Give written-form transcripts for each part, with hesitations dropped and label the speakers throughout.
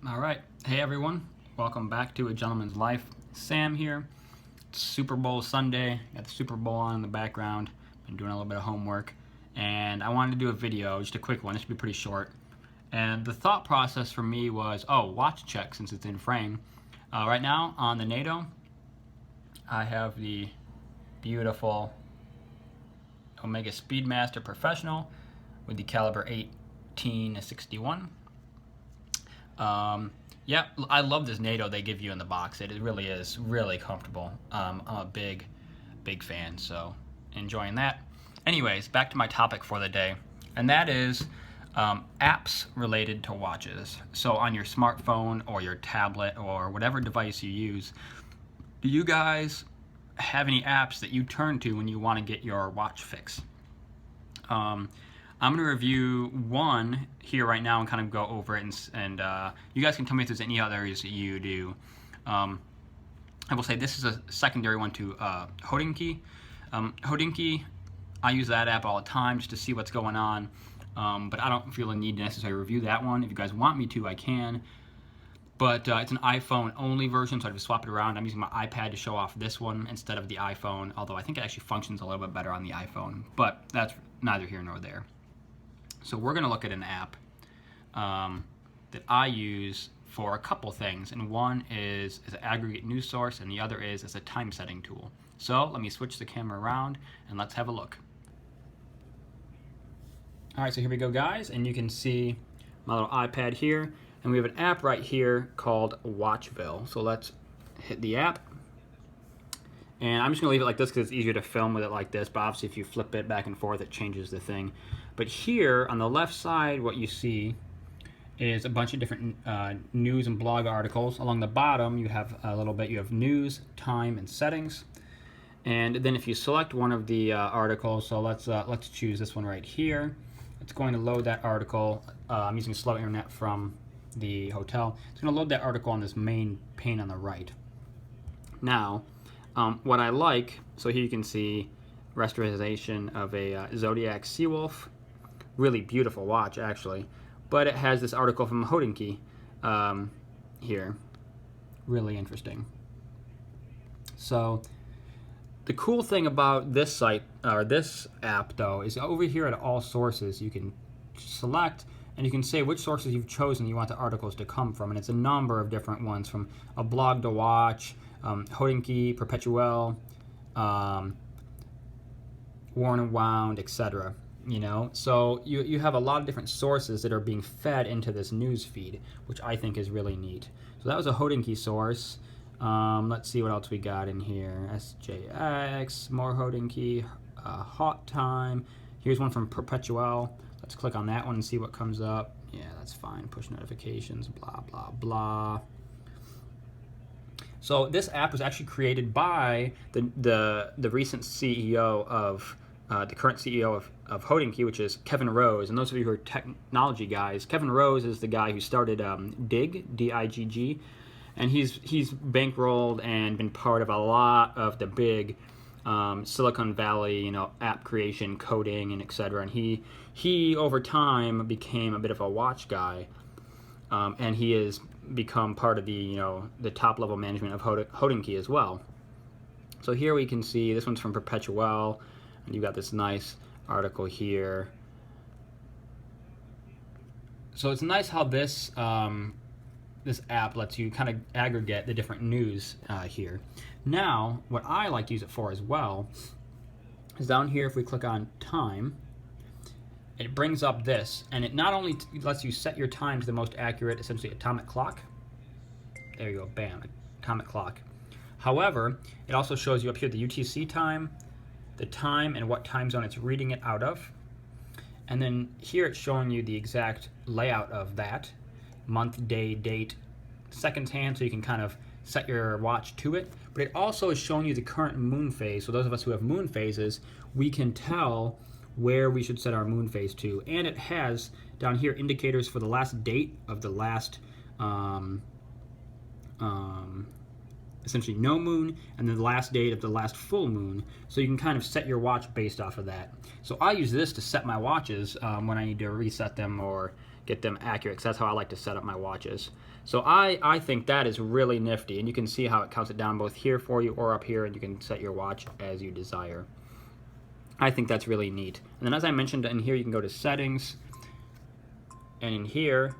Speaker 1: All right. Hey, everyone. Welcome back to A Gentleman's Life. Sam here. It's Super Bowl Sunday. Got the Super Bowl on in the background. Been doing a little bit of homework. And I wanted to do a video, just a quick one. This should be pretty short. And the thought process for me was, watch check since it's in frame. Right now on the NATO, I have the beautiful Omega Speedmaster Professional with the caliber 18-61. Yeah, I love this NATO they give you in the box. It really is really comfortable. I'm a big fan, so enjoying that. Anyways, back to my topic for the day, and that is apps related to watches. So on your smartphone or your tablet or whatever device you use, do you guys have any apps that you turn to when you want to get your watch fix? I'm going to review one here right now and kind of go over it, and you guys can tell me if there's any others that you do. I will say this is a secondary one to Hodinkee. Hodinkee, I use that app all the time just to see what's going on, but I don't feel a need to necessarily review that one. If you guys want me to, I can. But it's an iPhone-only version, so I just swap it around. I'm using my iPad to show off this one instead of the iPhone, although I think it actually functions a little bit better on the iPhone. But that's neither here nor there. So we're going to look at an app that I use for a couple things, and one is as an aggregate news source, and the other is as a time-setting tool. So let me switch the camera around, and let's have a look. All right, so here we go, guys, and you can see my little iPad here, and we have an app right here called Watchville. So let's hit the app, and I'm just going to leave it like this because it's easier to film with it like this, but obviously if you flip it back and forth, it changes the thing. But here on the left side, what you see is a bunch of different news and blog articles. Along the bottom, you have a little bit, you have news, time, and settings. And then if you select one of the articles, so let's choose this one right here. It's going to load that article. I'm using slow internet from the hotel. It's going to load that article on this main pane on the right. Now, what I like, so here you can see restoration of a Zodiac Seawolf. Really beautiful watch, actually. But it has this article from Hodinkee here. Really interesting. So the cool thing about this site, or this app though, is over here at all sources you can select and you can say which sources you've chosen you want the articles to come from, and it's a number of different ones, from a blog to watch, Hodinkee, Perpetuel, Worn and Wound, etc. You know, so you have a lot of different sources that are being fed into this news feed, which I think is really neat. So that was a Hodinkee source. Let's see what else we got in here. SJX, more Hodinkee, Hot Time. Here's one from Perpetuel. Let's click on that one and see what comes up. Yeah, that's fine. Push notifications, blah, blah, blah. So this app was actually created by the recent CEO of the current CEO of Hodinkee, which is Kevin Rose. And those of you who are technology guys, Kevin Rose is the guy who started Digg, D-I-G-G, and he's bankrolled and been part of a lot of the big Silicon Valley, app creation, coding, and etc. And he over time became a bit of a watch guy, and he has become part of the the top level management of Hodinkee as well. So here we can see this one's from Perpetuel. And you've got this nice article here. So it's nice how this this app lets you kind of aggregate the different news here. Now, what I like to use it for as well is down here, if we click on time, it brings up this, and it not only lets you set your time to the most accurate, essentially, atomic clock. There you go, bam, atomic clock. However, it also shows you up here the UTC time, the time and what time zone it's reading it out of. And then here it's showing you the exact layout of that, month, day, date, seconds hand, so you can kind of set your watch to it. But it also is showing you the current moon phase. So those of us who have moon phases, we can tell where we should set our moon phase to. And it has down here indicators for the last date of the last essentially no moon, and then the last date of the last full moon, so you can kind of set your watch based off of that. So I use this to set my watches when I need to reset them, or get them accurate, because that's how I like to set up my watches. So I think that is really nifty, and you can see how it counts it down both here for you or up here, and you can set your watch as you desire. I think that's really neat. And then as I mentioned, in here you can go to settings, and in here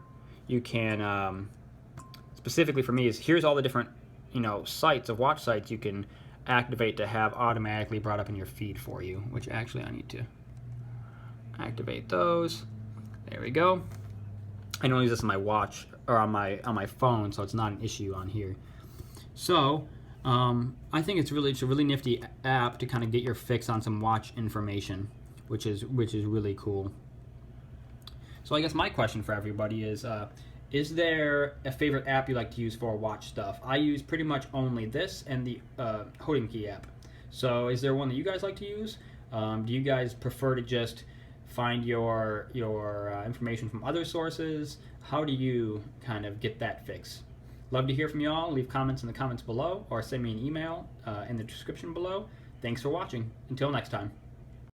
Speaker 1: you can, specifically for me, is here's all the different sites of watch sites you can activate to have automatically brought up in your feed for you, which actually I need to activate those. There we go. I don't use this on my watch or on my phone, so it's not an issue on here. So I think it's a really nifty app to kind of get your fix on some watch information, which is really cool. So I guess my question for everybody is there a favorite app you like to use for watch stuff? I use pretty much only this and the Key app. So is there one that you guys like to use? Do you guys prefer to just find your information from other sources? How do you kind of get that fix? Love to hear from you all. Leave comments in the comments below or send me an email in the description below. Thanks for watching. Until next time.